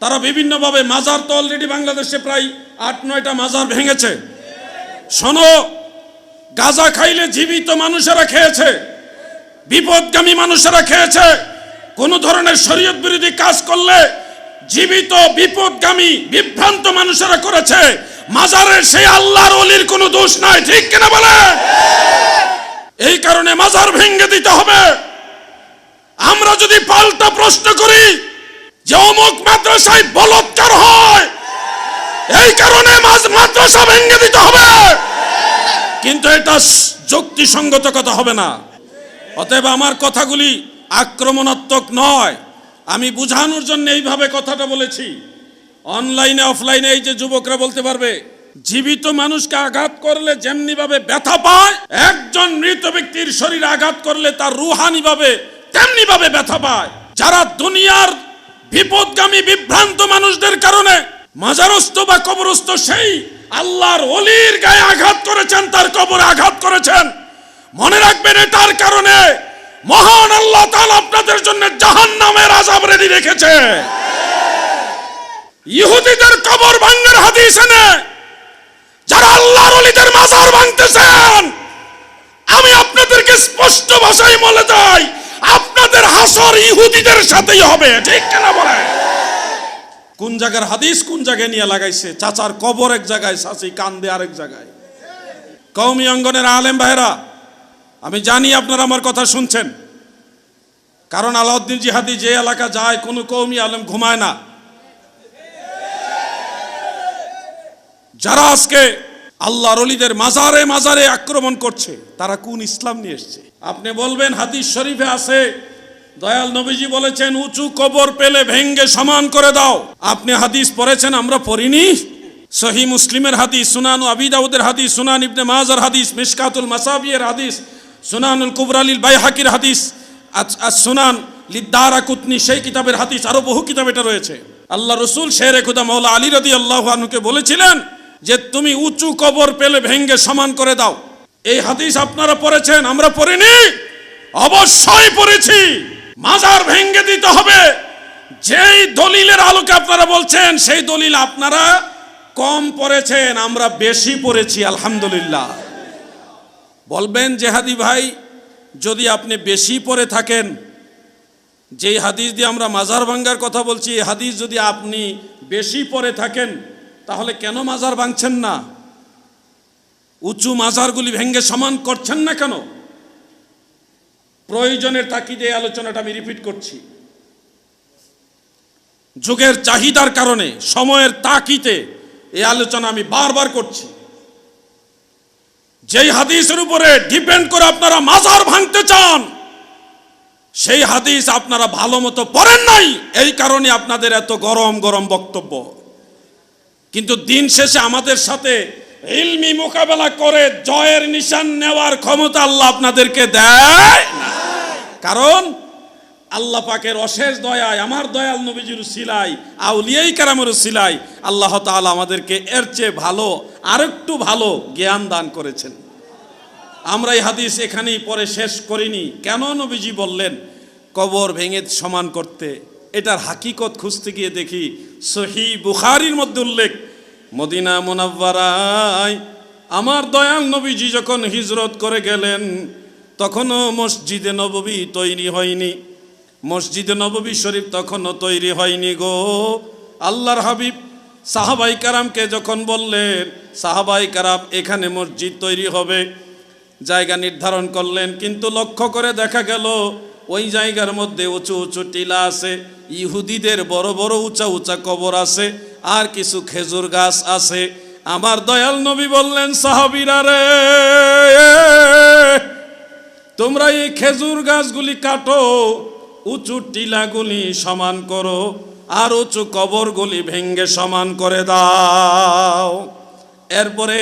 তারা বিভিন্নভাবে মাজার তো অলরেডি বাংলাদেশে প্রায় 8-9টা মাজার ভেঙেছে। শোনো, গাঁজা খাইলে জীবিত মানুষেরা খেয়েছে, বিপদগামী মানুষেরা খেয়েছে। কোন ধরনের শরীয়ত বিরোধী কাজ করলে জীবিত বিপদগামী বিভ্রান্ত মানুষেরা করেছে। মাজারের সেই আল্লাহর ওলির কোনো দোষ নাই, ঠিক কিনা বলে? এই কারণে মাজার ভেঙে দিতে হবে। আমরা যদি পাল্টা প্রশ্ন করি যে অমুক মাদ্রাসায় বলাৎকার হয়, এই কারণে মাদ্রাসা ভেঙে দিতে হবে, কিন্তু এটা যুক্তিসঙ্গত কথা হবে না। অতএব আমার কথাগুলি আক্রমণাত্মক নয়, আমি বুঝানোর জন্য এইভাবে কথাটা বলেছি। অনলাইনে অফলাইনে এই যে যুবকরা বলতে পারবে, জীবিত মানুষকে আঘাত করলে যেমনি ভাবে ব্যথা পায়, একজন মৃত ব্যক্তির শরীরে আঘাত করলে তার রুহানি ভাবে তেমনি ভাবে ব্যথা পায়। যারা দুনিয়ার বিপদগামী বিভ্রান্ত মানুষদের কারণে মাজারস্থ বা কবরস্থ সেই আল্লাহর ওলির গায়ে আঘাত করেছেন, তার কবরে আঘাত করেছেন, মনে রাখবেন এটার কারণে মহান আল্লাহ তাআলা আপনাদের জন্য জাহান্নামের আযাব রেডি রেখেছে। ইহুদিদের কবর ভাঙার হাদিস এনে যারা আল্লাহর ওলিদের মাজার ভাঙতেছেন, আমি আপনাদেরকে স্পষ্ট ভাষায় বলে যাই, আপনাদের হাসর ইহুদিদের সাথেই হবে, ঠিক কিনা বলে? কোন জায়গার হাদিস কোন জায়গায় নিয়ে লাগাইছে? চাচার কবর এক জায়গায়, চাচি কান্দে আরেক জায়গায়। কওমি অঙ্গনের আলেম ভাইরা, আমি জানি আপনারা আমার কথা শুনছেন, কারণ আলাউদ্দিন জিহাদি যে এলাকা যায় কোনো কওমি আলেম ঘুমায় না। যারা আজকে আল্লাহর ওলিদের মাজারে মাজারে আক্রমণ করছে, তারা কোন ইসলাম নিয়ে এসছে? আপনি বলবেন হাদিস শরীফে আছে, দয়াল নবীজি বলেছেন উঁচু কবর পেলে ভেঙ্গে সমান করে দাও। আপনি হাদিস পড়েছেন, আমরা পড়িনি? সহিহ মুসলিমের হাদিস, সুনান আবি দাউদের হাদিস, সুনান ইবনে মাজার হাদিস, মিশকাতুল মাসাবিয়ের হাদিস, সুনানুল কুবরা লিল বাইহাকির হাদিস, সুনান লিদ-দারাকুতনি সেই কিতাবের হাদিস, আরো বহু কিতাব এটা রয়েছে। আল্লাহ রসুল শেরে খুদা মাওলা আলী রাদিয়াল্লাহু আনহুকে বলেছিলেন যে তুমি উঁচু কবর পেলে ভেঙ্গে সমান করে দাও। এই হাদিস আপনারা পড়েছেন, আমরা পড়িনি? অবশ্যই পড়েছি। মাজার ভেঙ্গে দিতে হবে, যেই দলিলের আলোকে আপনারা বলছেন সেই দলিল আপনারা কম পড়েছেন, আমরা বেশি পড়েছি আলহামদুলিল্লাহ। বলবেন জেহাদি ভাই, যদি আপনি বেশি পড়ে থাকেন, যেই হাদিস দিয়ে আমরা মাজার ভাঙ্গার কথা বলছি, এই হাদিস যদি আপনি বেশি পড়ে থাকেন, তাহলে কেন মাজার ভাঙছেন না? উঁচু মাজারগুলি ভেঙ্গে সমান করছেন না কেন? প্রয়োজনের তাকিদে এই আলোচনাটা আমি রিপিট করছি। যুগের চাহিদার কারণে, সময়ের তাকিদে এই আলোচনা আমি বারবার করছি। যেই হাদিসের উপরে ডিপেন্ড করে আপনারা মাজার ভাঙতে চান, সেই হাদিস আপনারা ভালো মতো পড়েন নাই, এই কারণে আপনাদের এত গরম গরম বক্তব্য। কিন্তু দিন শেষে আমাদের সাথে ইলমি মোকাবেলা করে জয়ের নিশান নেওয়ার ক্ষমতা আল্লাহ আপনাদেরকে দেয় না। কারণ আল্লাহ পাকের অশেষ দয়ায়, আমার দয়াল নবীজির উসিলায়, আউলিয়ায়ে কেরামের উসিলায় আল্লাহ তাআলা আমাদেরকে এর চেয়ে ভালো, আরেকটু ভালো জ্ঞান দান করেছেন। আমরা এই হাদিস এখানেই পরে শেষ করিনি। কেন নবীজি বললেন কবর ভেঙে সমান করতে? এটার হাকিকত খুঁজতে গিয়ে দেখি সহিহ বুখারীর মধ্যে উল্লেখ, মদিনা মুনাওয়ারায় আমার দয়াল নবীজি যখন হিজরত করে গেলেন, তখনও মসজিদে নববী তৈরি হয়নি, মসজিদে নববী শরীফ তখনও তৈরি হয়নি গো। আল্লাহর হাবিব সাহাবাই কারামকে যখন বললেন, সাহাবাই কারাম এখানে মসজিদ তৈরি হবে, জায়গা নির্ধারণ করলেন, কিন্তু লক্ষ্য করে দেখা গেল ওই জায়গার মধ্যে উঁচু উঁচু টিলা আছে, ইহুদিদের বড় বড় উঁচা উঁচা কবর আছে, আর কিছু খেজুর গাছ আছে। আমার দয়াল নবী বললেন, সাহাবীরা রে, তোমরা এই খেজুর গাছগুলি কাটো, উঁচু টিলাগুলি সমান করো, আর উঁচু কবরগুলি ভেঙ্গে সমান করে দাও। এরপরে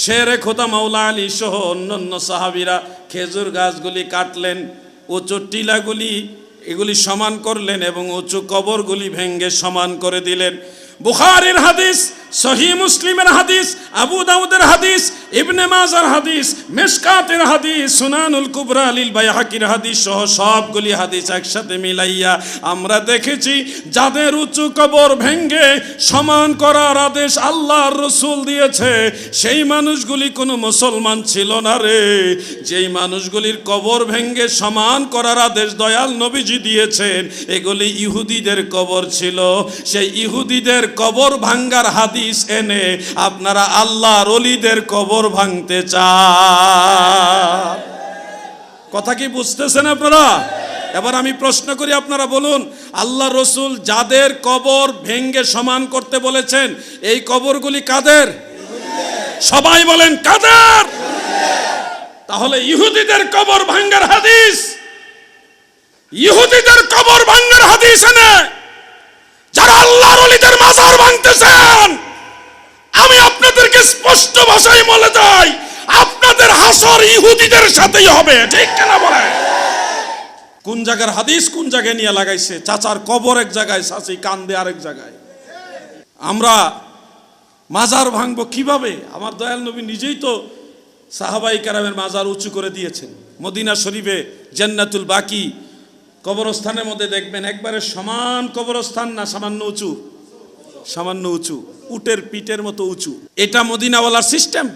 শেরে খোদা মাওলা আলী সহ অন্যান্য সাহাবীরা খেজুর গাছগুলি কাটলেন, উঁচু টিলাগুলি এগুলি সমান করলেন এবং উঁচু কবরগুলি ভেঙ্গে সমান করে দিলেন। বুখারীর হাদিস, সহিহ মুসলিমের হাদিস, আবু দাউদের হাদিস, ইবনে মাজার হাদিস, মিশকাতের হাদিস, সুনানুল কুবরা লিল বাইহাকির হাদিস সহ সবগুলি হাদিস একসাথে মিলাইয়া আমরা দেখেছি যাদের উঁচু কবর ভেঙ্গে সমান করার আদেশ আল্লাহর রাসূল দিয়েছে সেই মানুষগুলি কোনো মুসলমান ছিল না রে। যেই মানুষগুলির কবর ভেঙ্গে সমান করার আদেশ দয়াল নবীজি দিয়েছেন এগুলি ইহুদিদের কবর ছিল। সেই ইহুদিদের কবর ভাঙ্গার হাদিস এনে আপনারা আল্লাহর ওলিদের কবর ভাঙতে চান। কথা কি বুঝতেছেন আপনারা? এবার আমি প্রশ্ন করি, আপনারা বলুন, আল্লাহ রসুল যাদের কবর ভেঙ্গে সমান করতে বলেছেন এই কবরগুলি কাদের? সবাই বলেন কাদের? তাহলে ইহুদিদের কবর ভাঙ্গার হাদিস, ইহুদিদের কবর ভাঙ্গার হাদিস এনে যারা আল্লাহর ওলিদের মাজার ভাঙতেছেন, আমি আপনাদেরকে স্পষ্ট ভাষায় বলে যাই, আপনাদের হাসর ইহুদিদের সাথেই হবে। ঠিক কিনা বলে? কোন জায়গার হাদিস কোন জায়গায় নিয়ে লাগাইছে? চাচার কবর এক জায়গায়, চাচি কান্দে আরেক জায়গায়। আমরা মাজার ভাঙবো কিভাবে? আমার দয়াল নবী নিজেই তো সাহাবাই কেরামের মাজার উঁচু করে দিয়েছেন। মদিনা শরীফে জান্নাতুল বাকি কবরস্থানের মধ্যে দেখবেন একবারে সমান কবরস্থান না, সামান্য উঁচু, সামান্য উঁচু, উটের পিঠের মতো উঁচু। এটা মদিনাওয়ালার সিস্টেম,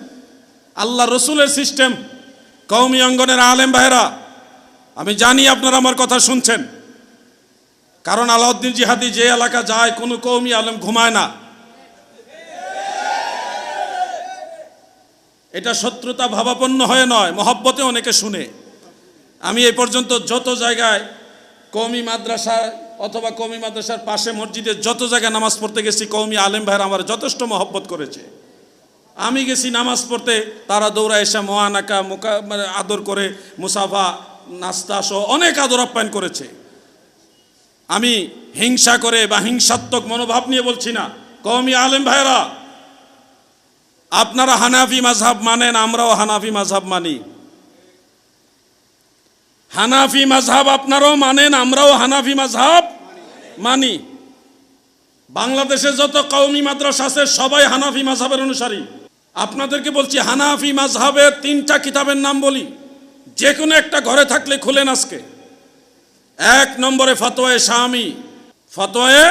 আল্লাহ রসুলের সিস্টেম। কওমি অঙ্গনের আলেম ভাইরা, আমি জানি আপনারা আমার কথা শুনছেন, কারণ আলাউদ্দিন জিহাদি যে এলাকা যায় কোনো কওমি আলেম ঘুমায় না। এটা শত্রুতা ভাবাপন্ন হয়ে নয়, মহব্বতে অনেকে শুনে। আমি এই পর্যন্ত যত জায়গায় কওমি মাদ্রাসা অথবা কওমি মাদ্রাসার পাশে মসজিদে যত জায়গায় নামাজ পড়তে গেছি, কওমি আলেম ভাইরা আমার যথেষ্ট মহব্বত করেছে। আমি গেছি নামাজ পড়তে, তারা দৌড়া এসে মোয়ানাকা মানে আদর করে, মুসাফা, নাস্তা সহ অনেক আদর আপ্যায়ন করেছে। আমি হিংসা করে বা হিংসাত্মক মনোভাব নিয়ে বলছি না। কওমি আলেম ভাইরা, আপনারা হানাফি মাযহাব মানেন, আমরাও হানাফি মাযহাব মানি। হানাফি মাযহাব আপনারাও মানেন, আমরাও হানাফি মাযহাব মানি। বাংলাদেশে যত কওমি মাদ্রাসা আছে সবাই হানাফি মাযহাবের অনুসারী। আপনাদেরকে বলছি, হানাফি মাযহাবের 3টা কিতাবের নাম বলি, যে কোনো একটা ঘরে থাকলে খুলেন আজকে। 1 নম্বরে ফতোয়ায়ে শামি, ফতোয়ায়ে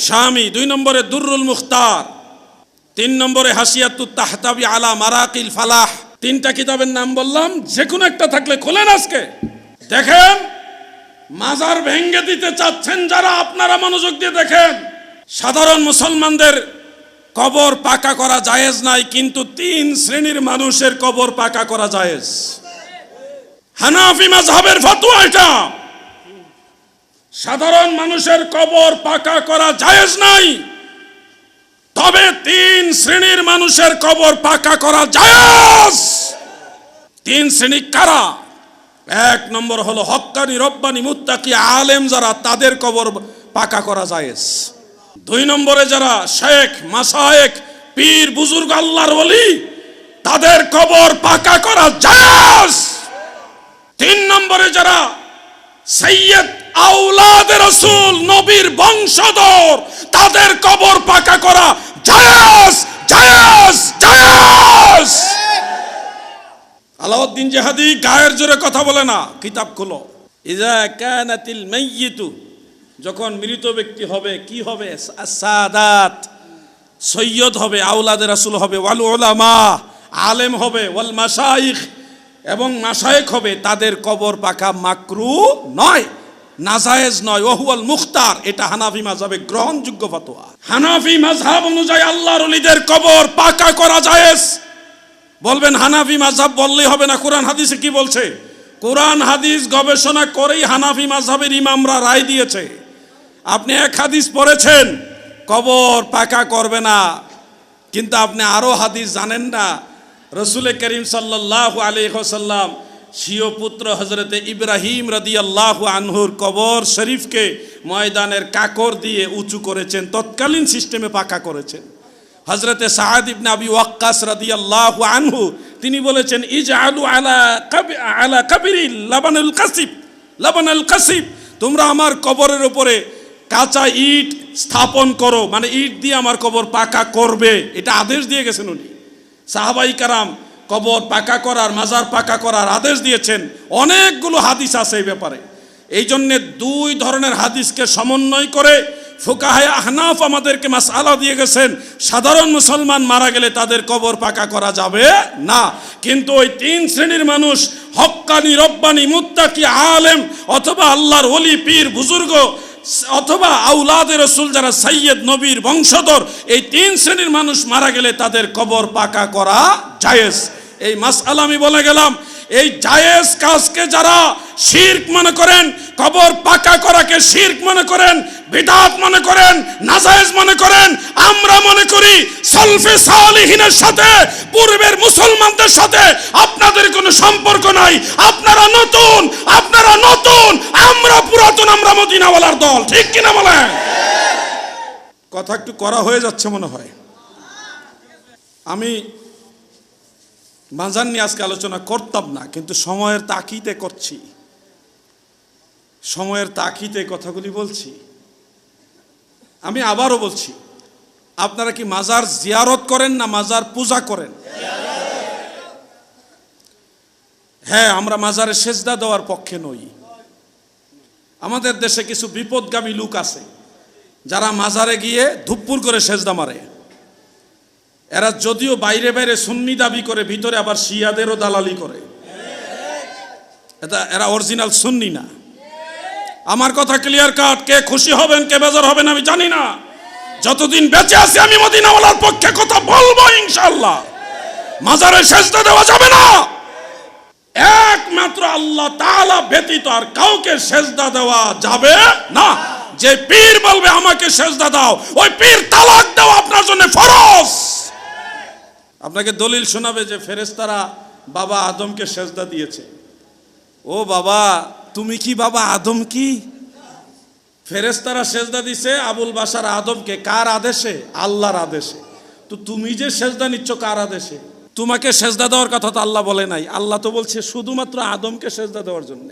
শামি। 2 নম্বরে দুররুল মুখতার। 3 নম্বরে হাসিয়াতুত তাহতাবি আলা মারাকিল ফালাহ। 3টা কিতাবের নাম বললাম, যে কোনো একটা থাকলে খুলেন আজকে দেখেন। মাজার ভেঙ্গে দিতে চাচ্ছেন যারা, আপনারা মনোযোগ দিয়ে দেখেন। সাধারণ মুসলমানদের কবর পাকা করা জায়েজ নাই, কিন্তু 3 শ্রেণীর মানুষের কবর পাকা করা জায়েজ। হানাফি মাযহাবের ফতোয়া এটা। সাধারণ মানুষের কবর পাকা করা জায়েজ নাই, তবে 3 শ্রেণীর মানুষের কবর পাকা করা জায়েজ। 3 শ্রেণী কারা? 1 নম্বর হলো হক্কানি রব্বানি মুত্তাকি আলেম যারা, তাদের কবর পাকা করা জায়েজ। 2 নম্বরে যারা শেখ মাশায়েখ পীর বুজুর্গ আল্লাহর ওলি, তাদের কবর পাকা করা জায়েজ। 3 নম্বরে যারা সাইয়্যিদ আওলাদে রাসূল, নবীর বংশধর, তাদের কবর পাকা করা জায়েজ, জায়েজ, জায়েজ। আলাউদ্দিন জিহাদি গায়ের জোরে কথা বলে না, কিতাব খোলো। ইজা কানাতিল মাইয়িতু, যখন মৃত ব্যক্তি হবে কি হবে? সাদাত, সৈয়দ হবে, আওলাদে রাসূল হবে, ওয়াল উলামা, আলেম হবে, ওয়াল মাশাইখ, এবং মাশায়েখ হবে, তাদের কবর পাকা মাকরু নয়, নাজায়েজ নয়। ওহুয়াল মুখতার, এটা হানাফি মাযহাবে গ্রহণযোগ্য ফতোয়া। হানাফি মাযহাব অনুযায়ী আল্লাহর ওলিদের কবর পাকা করা জায়েজ। বলবেন হানাফি মাযহাব বললেই হবে না, কোরআন হাদিসে কি বলছে? কোরআন হাদিস গবেষণা করেই হানাফি মাযহাবের ইমামরা রায় দিয়েছে। আপনি এক হাদিস পড়েছেন কবর পাকা করবে না, কিন্তু আপনি আরো হাদিস জানেন না। রসুল করিম সাল্লাল্লাহু আলাইহি ওয়াসাল্লাম স্বীয় পুত্র হযরতে ইব্রাহিম রাদিয়াল্লাহু আনহুর কবর শরীফকে ময়দানের কাকর দিয়ে উঁচু করেছেন, তৎকালীন সিস্টেমে পাকা করেছেন। হযরতে সাদ ইবনে আবি ওয়াক্কাস রাদিয়াল্লাহু আনহু তিনি বলেছেন, ইজআলু আলা কাবরি লাবানুল কাসিব, লাবানুল কাসিব, তোমরা আমার কবরের উপরে কাঁচা ইট স্থাপন করো, মানে ইট দিয়ে আমার কবর পাকা করবে, এটা আদেশ দিয়ে গেছেন উনি। সাহাবাই কারাম কবর পাকা করার, মাজার পাকা করার আদেশ দিয়েছেন। অনেকগুলো হাদিস আছে এই ব্যাপারে। এই জন্যে দুই ধরনের হাদিসকে সমন্বয় করে ফুকাহায়ে আহনাফ আমাদেরকে মাসআলা দিয়ে গেছেন, সাধারণ মুসলমান মারা গেলে তাদের কবর পাকা করা যাবে না। কিন্তু ওই তিন শ্রেণীর মানুষ, হক্কানি, রব্বানি, মুত্তাকি, আলেম অথবা আল্লাহর ওলি, পীর, বুজুর্গ অথবা আউলাদে রসুল যারা সাইয়্যেদ নবীর বংশধর, এই তিন শ্রেণীর মানুষ মারা গেলে তাদের কবর পাকা করা জায়েজ। এই মাসআলা আমি বলে গেলাম। এই জায়েজ কাজকে যারা শিরক মনে করেন, কবর পাকা করাকে শিরক মনে করেন, বিদআত মনে করেন, নাজায়েজ মনে করেন, আমরা মনে করি সলফে সালিহিনের সাথে, পূর্বের মুসলমানদের সাথে আপনাদের কোনো সম্পর্ক নাই। আপনারা নতুন, আমরা পুরাতন, আমরা মদিনাওয়ালার দল। ঠিক কিনা বলেন? কথা একটু করা হয়ে যাচ্ছে মনে হয়। আমি মাজার নিয়ে আজকে আলোচনা করতাম না, কিন্তু সময়ের তাকিদে করছি, সময়ের তাকিদে কথাগুলি বলছি। আমি আবারও বলছি, আপনারা কি মাজার জিয়ারত করেন না মাজার পূজা করেন? হ্যাঁ, আমরা মাজারে সেজদা দেওয়ার পক্ষে নই। আমাদের দেশে কিছু বিপদগামী লোক আছে যারা মাজারে গিয়ে ধুপ্পুর করে সেজদা মারে। এরা যদিও বাইরে বাইরে সুন্নি দাবি করে, ভিতরে আবার শিয়াদেরও দালালি করে। এরা অরিজিনাল সুন্নি না। আমার কথা ক্লিয়ার কাট। কে খুশি হবেন, কে বেজার হবেন আমি জানি না। যতদিন বেঁচে আছি আমি মদিনাওয়ালার পক্ষে কথা বলবো ইনশাআল্লাহ। মাজারে সেজদা দেওয়া যাবে না, একমাত্র আল্লাহ তাআলা ব্যতীত আর কাউকে সেজদা দেওয়া যাবে না। যে পীর বলবে আমাকে সেজদা দাও, ওই পীর তালাক দাও আপনার জন্য ফরজ। আপনাকে দলিল শোনাবে যে ফেরেশতারা বাবা আদমকে সেজদা দিয়েছে। ও বাবা, তুমি কি বাবা আদম কি? ফেরেশতারা সেজদা দিছে আবুল বাশার আদমকে। কার আদেশে? আল্লাহর আদেশে। তো তুমি যে সেজদা নিচ্ছ কার আদেশে? তোমাকে সেজদা দেওয়ার কথা তো আল্লাহ বলে নাই। আল্লাহ তো বলছে শুধুমাত্র আদমকে সেজদা দেওয়ার জন্য।